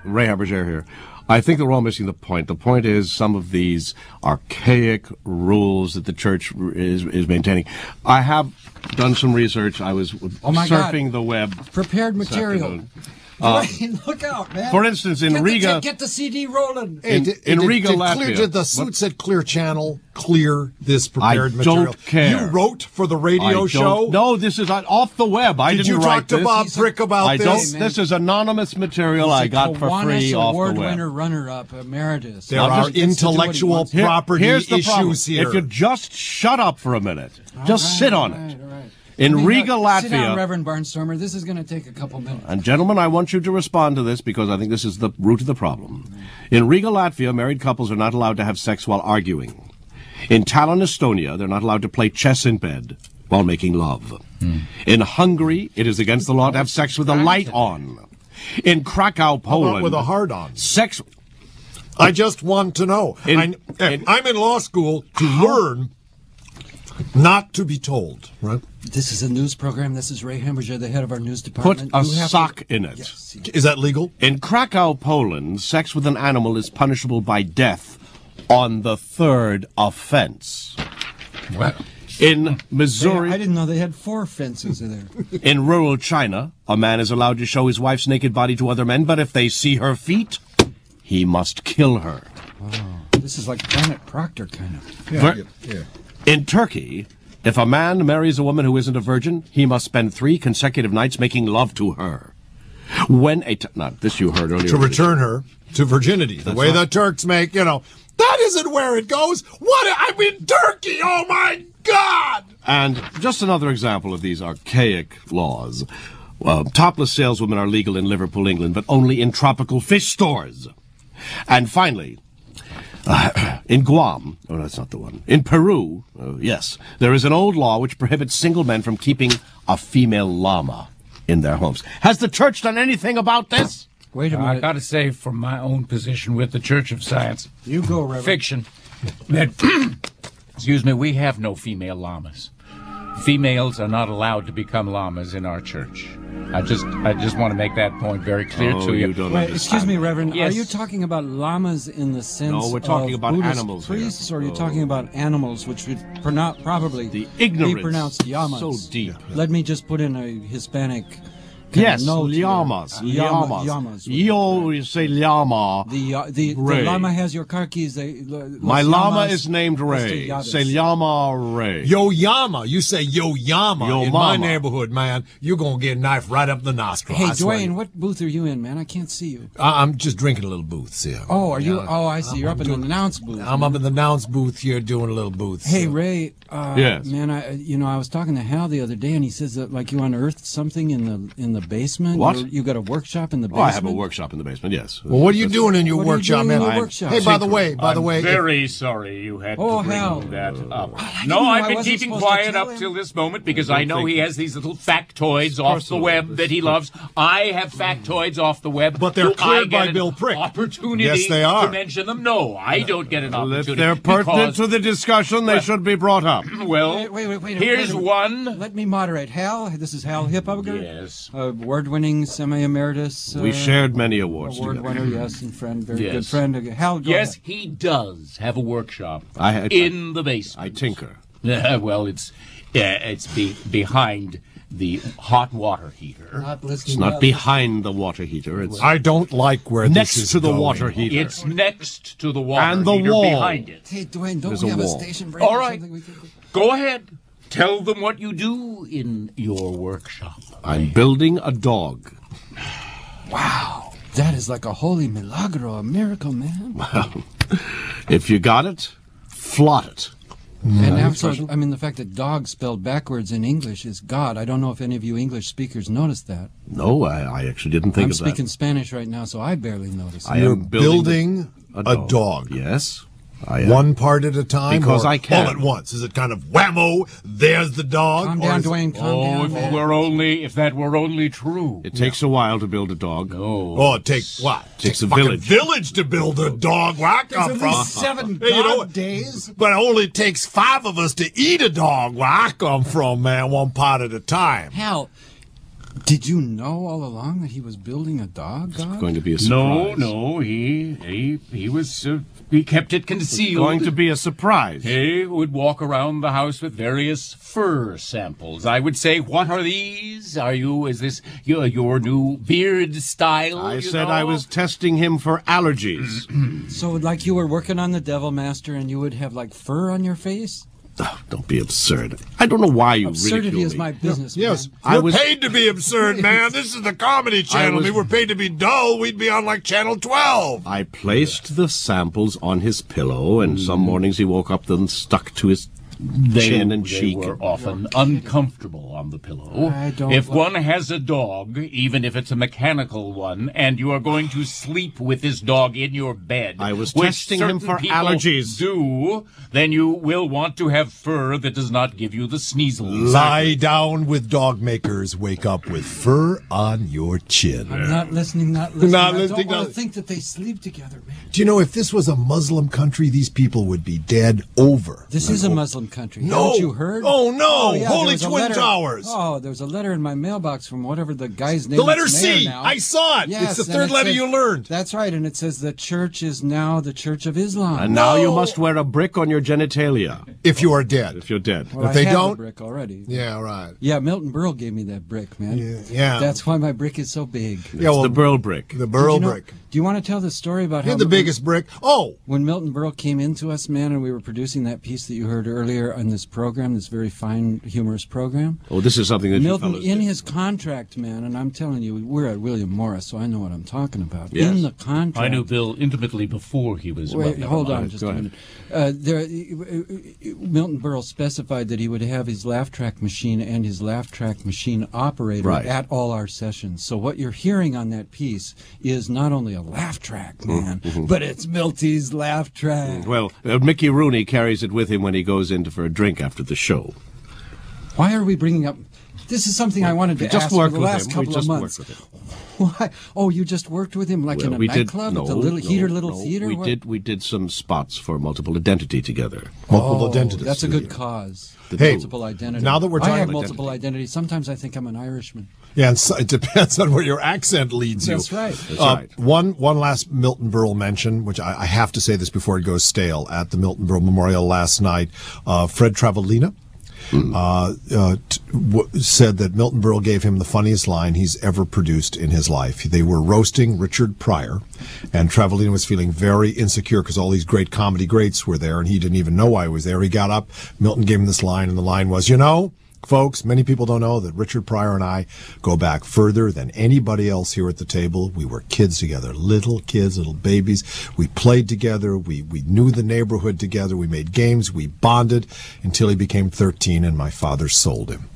Ray Haberger here. I think that we're all missing the point. The point is some of these archaic rules that the church is maintaining. I have done some research. I was surfing the web. Prepared material. Dwayne, look out, man. For instance, in Riga... Get the CD rolling. In Riga, Latvia... Did the suit said Clear Channel clear this prepared material? I don't care. You wrote for the radio show? No, this is off the web. I didn't write this. Did you talk to Bob Frick about this? This is anonymous material I got for free off the web. Award winner, runner-up, emeritus. There are intellectual property issues here. If you just shut up for a minute, just sit on it. All right. In Riga, Latvia... Sit down, Reverend Barnstormer. This is going to take a couple minutes. And gentlemen, I want you to respond to this because I think this is the root of the problem. In Riga, Latvia, married couples are not allowed to have sex while arguing. In Tallinn, Estonia, they're not allowed to play chess in bed while making love. In Hungary, it is against the law to have sex with the light on. In Krakow, Poland... with a hard on? Sex... I just want to know. I'm in law school to learn... not to be told, right? This is a news program. This is Ray Hamburger, the head of our news department. Put a sock in it. Yes. Is that legal? In Krakow, Poland, sex with an animal is punishable by death on the third offense. What? In Missouri... I didn't know they had 4 fences there. In rural China, a man is allowed to show his wife's naked body to other men, but if they see her feet, he must kill her. Oh, this is like Janet Proctor, kind of. Yeah. In Turkey, if a man marries a woman who isn't a virgin, he must spend 3 consecutive nights making love to her. This you heard earlier. To return her to virginity, the way the Turks make, that isn't where it goes. I'm in Turkey, oh my God! And just another example of these archaic laws. Topless saleswomen are legal in Liverpool, England, but only in tropical fish stores. And finally... in Guam, that's not the one. In Peru, yes, there is an old law which prohibits single men from keeping a female llama in their homes. Has the church done anything about this? Wait a minute. I got to say, from my own position with the Church of Science, you go, Reverend. Fiction, that, excuse me, we have no female llamas. Females are not allowed to become llamas in our church. I just want to make that point very clear to you. Wait, excuse me, Reverend. Yes. Are you talking about llamas in the sense No, we're talking of about Buddhist animals priests, here. or are you talking about animals, which would probably the ignorance be pronounced llamas? So deep. Let me just put in a Hispanic. Yes, llamas. Llamas. You say llama. The llama has your car keys. My llama is named Ray. Say llama Ray. Yo Yama. You say Yo Yama Yo in mama. my neighborhood, man. You're going to get a knife right up the nostril. Hey, Dwayne, what booth are you in, man? I can't see you. I'm just drinking a little booth here. Oh, are you? Oh, I see. You're up in the announce booth. I'm up in the announce booth here doing a little booth. Hey, Ray. Yes. Man, I was talking to Hal the other day, and he says that you unearthed something in the basement. What? You got a workshop in the basement? I have a workshop in the basement, yes. Well, what are you doing in your workshop, man? Hey, by the way, I'm very sorry you had to bring that up. No, I've been keeping quiet up till this moment because I know he has these little factoids off the web that he loves. I have factoids off the web. But they're cleared by Bill Prick. Opportunity Yes, they are. to mention them? No, I don't get an opportunity. If they're pertinent to the discussion, they should be brought up. Well, wait, here's one. Let me moderate. Hal, this is Hal Hippoger. Yes. Award-winning, semi-emeritus. We shared many awards Award together. winner, yes, and friend, very good friend. Hal, go Yes, ahead. he does have a workshop in the basement. I tinker. Well, it's behind the hot water heater. It's not behind the water heater. It's I don't like where next this is to the going. water heater. It's next to the water And the heater wall. behind it. Hey, Dwayne, don't There's we a have a wall. station break? All or right. something we could do? Go ahead. Tell them what you do in your workshop. I'm building a dog. Wow. That is like a holy milagro, a miracle, man. If you got it, flaunt it. And also, I mean, the fact that dog spelled backwards in English is God. I don't know if any of you English speakers noticed that. No, I actually didn't think I'm of that. speaking Spanish right now, so I barely noticed. I You're am building a dog. Yes. I am. One part at a time? Because or I can. all at once? Is it kind of whammo, there's the dog? Calm or down, is it- Dwayne, calm down. If that were only true. It takes a while to build a dog. Oh, it takes what? Takes a fucking village. to build a dog. Where I come from. 7 Hey, days. But it only takes 5 of us to eat a dog where I come from, man, one part at a time. Hal, Did you know all along that he was building a dog, God? It's going to be a surprise. No, he was, he kept it concealed. It's going to be a surprise. He would walk around the house with various fur samples. I would say, what are these? Is this your new beard style? I said I was testing him for allergies. So, like you were working on the Devil Master and you would have, like, fur on your face? Oh, don't be absurd. I don't know why you Absurdity ridicule is me. my business, Yes, man. we're paid to be absurd, man. This is the Comedy Channel. If we were paid to be dull, we'd be on like Channel 12. I placed the samples on his pillow, and some mornings he woke up and stuck to his chin and cheek. They were often uncomfortable on the pillow. If one has a dog, even if it's a mechanical one, and you are going to sleep with this dog in your bed, I was testing him for allergies. Then you will want to have fur that does not give you the sneezels. Lie down with dog makers. Wake up with fur on your chin. I'm not listening. I don't want to think that they sleep together, man. Do you know, if this was a Muslim country, these people would be dead over. This is a Muslim country. No. Haven't you heard? Oh, no. Yeah, Holy there was a Twin letter. Towers. Oh, there was a letter in my mailbox from whatever the guy's name The letter is there C. now. I saw it. Yes, it's the and third it letter says- you learned. That's right, and it says the church is now the Church of Islam. And now you must wear a brick on your genitalia If you are dead. if you're dead. Well, if they I have don't- the brick already. Yeah, right. Yeah, Milton Berle gave me that brick, man. Yeah. That's why my brick is so big. Yeah, well, the burl brick. The burl Did you know- brick. Do you want to tell the story about You're how the biggest brick. Oh, when Milton Berle came into us, man, and we were producing that piece that you heard earlier on this program, this very fine, humorous program? Oh, this is something that Milton, you fellas in did. his contract, man, and I'm telling you, we're at William Morris, so I know what I'm talking about. Yes. In the contract. I knew Bill intimately before he was... Wait, well, hold never on mind. just Go a ahead. minute. Milton Berle specified that he would have his laugh track machine and his laugh track machine operator Right. at all our sessions. So what you're hearing on that piece is not only a laugh track, man, but it's Milty's laugh track. Well, Mickey Rooney carries it with him when he goes in for a drink after the show. Why are we bringing up... This is something I wanted to just ask for worked the with last him. couple We just of months. worked with him. Why? Oh, you just worked with him like in a nightclub at the little theater? We What? did some spots for Multiple Identity together. multiple identities. That's a good cause. Hey, Multiple identity. now that we're I talking have about multiple identity. Sometimes I think I'm an Irishman. Yeah, and so it depends on where your accent leads you. That's right. That's right. One last Milton Berle mention, which I have to say this before it goes stale. At the Milton Berle Memorial last night, Fred Travellina said that Milton Berle gave him the funniest line he's ever produced in his life. They were roasting Richard Pryor, and Travellina was feeling very insecure because all these great comedy greats were there, and he didn't even know why he was there. He got up, Milton gave him this line, and the line was, you know, folks, many people don't know that Richard Pryor and I go back further than anybody else here at the table. We were kids together, little kids, little babies. We played together. We knew the neighborhood together. We made games. We bonded until he became 13 and my father sold him.